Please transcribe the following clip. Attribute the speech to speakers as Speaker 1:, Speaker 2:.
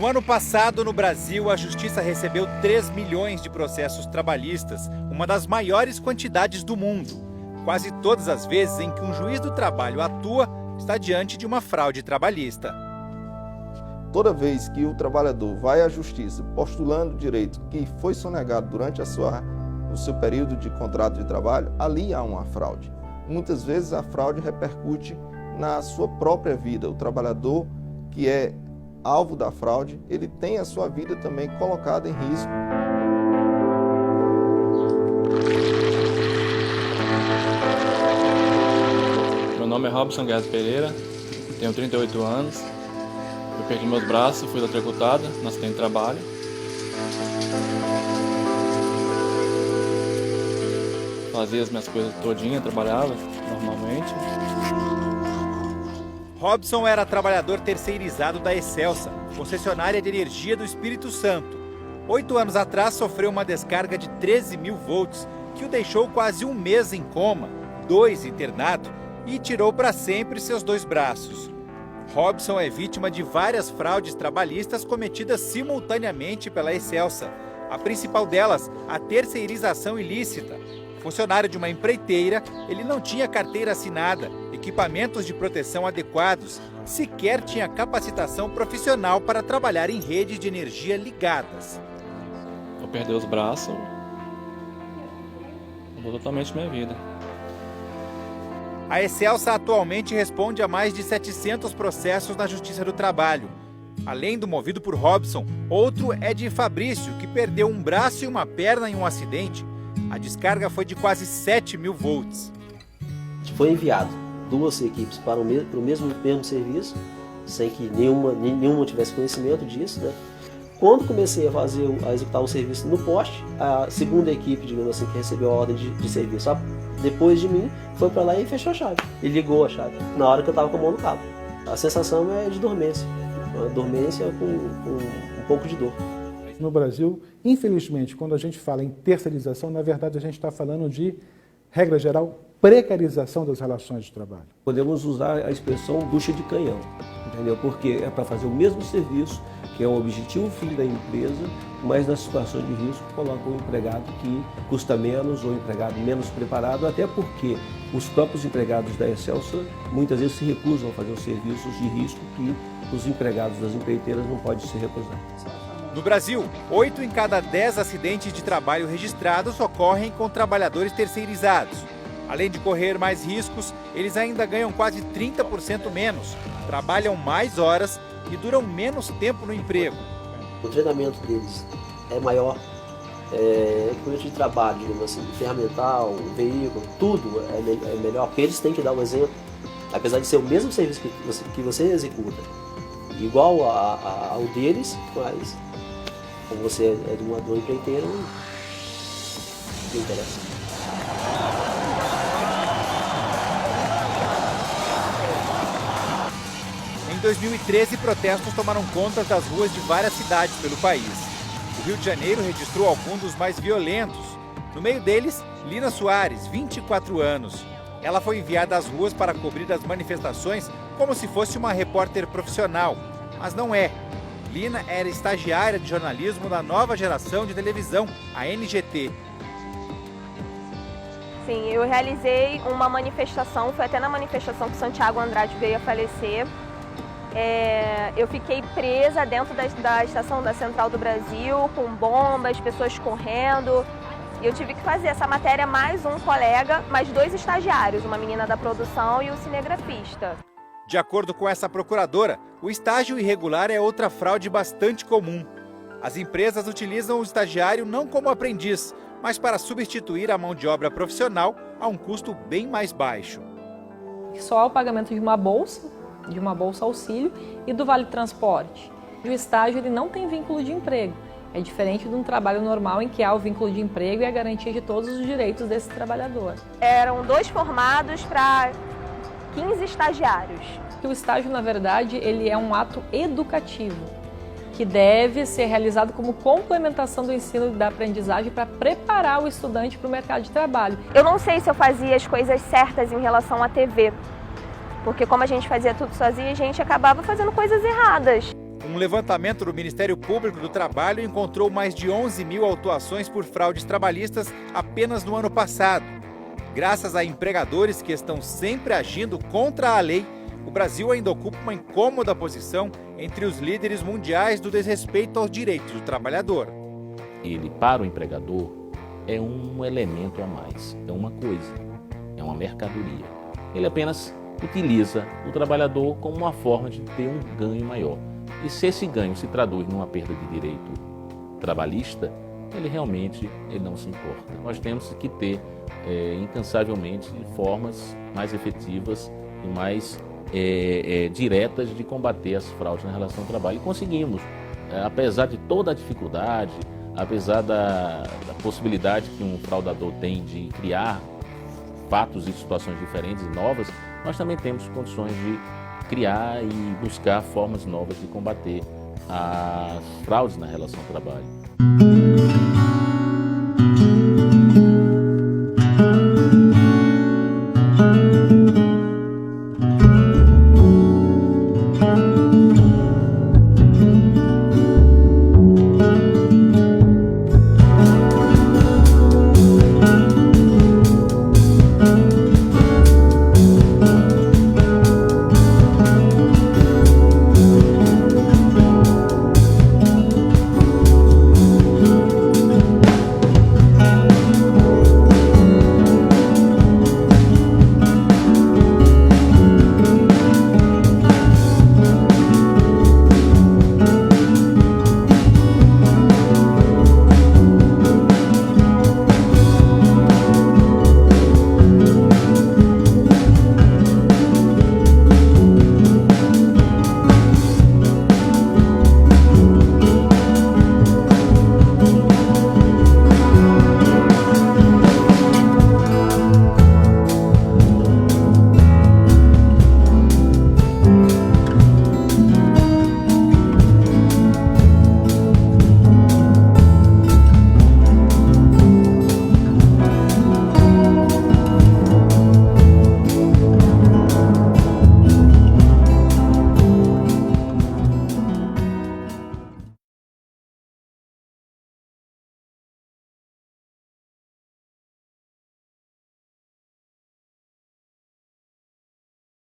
Speaker 1: No ano passado, no Brasil, a Justiça recebeu 3 milhões de processos trabalhistas, uma das maiores quantidades do mundo. Quase todas as vezes em que um juiz do trabalho atua, está diante de uma fraude trabalhista.
Speaker 2: Toda vez que o trabalhador vai à Justiça postulando o direito que foi sonegado durante o seu período de contrato de trabalho, ali há uma fraude. Muitas vezes a fraude repercute na sua própria vida. O trabalhador que é alvo da fraude, ele tem a sua vida também colocada em risco.
Speaker 3: Meu nome é Robson Guedes Pereira, tenho 38 anos. Eu perdi meus braços, fui eletrocutada no acidente de trabalho. Fazia as minhas coisas todinha, trabalhava normalmente.
Speaker 1: Robson era trabalhador terceirizado da Excelsa, concessionária de energia do Espírito Santo. 8 anos atrás sofreu uma descarga de 13.000 volts, que o deixou quase um mês em coma, 2 internado e tirou para sempre seus 2 braços. Robson é vítima de várias fraudes trabalhistas cometidas simultaneamente pela Excelsa. A principal delas, a terceirização ilícita. Funcionário de uma empreiteira, ele não tinha carteira assinada, equipamentos de proteção adequados, sequer tinha capacitação profissional para trabalhar em redes de energia ligadas.
Speaker 3: Eu perdi os braços, mudou totalmente minha vida.
Speaker 1: A Excelsa atualmente responde a mais de 700 processos na Justiça do Trabalho. Além do movido por Robson, outro é de Fabrício, que perdeu um braço e uma perna em um acidente. A descarga foi de quase 7.000 volts.
Speaker 4: Foi enviado 2 equipes para o mesmo serviço, sem que nenhuma tivesse conhecimento disso, né? Quando comecei a executar o serviço no poste, a segunda equipe, digamos assim, que recebeu a ordem de serviço depois de mim, foi para lá e fechou a chave. E ligou a chave, na hora que eu estava com a mão no cabo. A sensação é de dormência, uma dormência com um pouco de dor.
Speaker 5: No Brasil, infelizmente, quando a gente fala em terceirização, na verdade a gente está falando de, regra geral, precarização das relações de trabalho.
Speaker 6: Podemos usar a expressão bucha de canhão, entendeu? Porque é para fazer o mesmo serviço, que é o objetivo fim da empresa, mas nas situações de risco coloca um empregado que custa menos ou um empregado menos preparado, até porque os próprios empregados da Excelsa muitas vezes se recusam a fazer os serviços de risco que os empregados das empreiteiras não podem se recusar.
Speaker 1: No Brasil, 8 em cada 10 acidentes de trabalho registrados ocorrem com trabalhadores terceirizados. Além de correr mais riscos, eles ainda ganham quase 30% menos, trabalham mais horas e duram menos tempo no emprego.
Speaker 4: O treinamento deles é maior, equipamento de trabalho, digamos assim, ferramental, veículo, tudo é melhor, porque eles têm que dar um exemplo. Apesar de ser o mesmo serviço que você executa, igual ao deles, mas como você é de uma empreiteira, não interessa.
Speaker 1: Em 2013, protestos tomaram conta das ruas de várias cidades pelo país. O Rio de Janeiro registrou alguns dos mais violentos. No meio deles, Lina Soares, 24 anos. Ela foi enviada às ruas para cobrir as manifestações como se fosse uma repórter profissional, mas não é. Lina era estagiária de jornalismo da nova geração de televisão, a NGT.
Speaker 7: Sim, eu realizei uma manifestação, foi até na manifestação que Santiago Andrade veio a falecer. Eu fiquei presa dentro da estação da Central do Brasil, com bombas, pessoas correndo. E eu tive que fazer essa matéria mais um colega, mais 2 estagiários, uma menina da produção e o cinegrafista.
Speaker 1: De acordo com essa procuradora, o estágio irregular é outra fraude bastante comum. As empresas utilizam o estagiário não como aprendiz, mas para substituir a mão de obra profissional a um custo bem mais baixo.
Speaker 8: Só há o pagamento de uma bolsa auxílio e do vale transporte. O estágio ele não tem vínculo de emprego. É diferente de um trabalho normal em que há o vínculo de emprego e a garantia de todos os direitos desse trabalhador.
Speaker 7: Eram 2 formados para 15 estagiários.
Speaker 8: O estágio, na verdade, ele é um ato educativo, que deve ser realizado como complementação do ensino e da aprendizagem para preparar o estudante para o mercado de trabalho.
Speaker 7: Eu não sei se eu fazia as coisas certas em relação à TV, porque como a gente fazia tudo sozinha, a gente acabava fazendo coisas erradas.
Speaker 1: Um levantamento do Ministério Público do Trabalho encontrou mais de 11 mil autuações por fraudes trabalhistas apenas no ano passado. Graças a empregadores que estão sempre agindo contra a lei, o Brasil ainda ocupa uma incômoda posição entre os líderes mundiais do desrespeito aos direitos do trabalhador.
Speaker 9: Ele, para o empregador, é um elemento a mais, é uma coisa, é uma mercadoria. Ele apenas utiliza o trabalhador como uma forma de ter um ganho maior. E se esse ganho se traduz numa perda de direito trabalhista, ele realmente não se importa. Nós temos que ter incansavelmente formas mais efetivas e mais diretas de combater as fraudes na relação ao trabalho. E conseguimos, apesar de toda a dificuldade, apesar da possibilidade que um fraudador tem de criar fatos e situações diferentes e novas, nós também temos condições de criar e buscar formas novas de combater as fraudes na relação ao trabalho.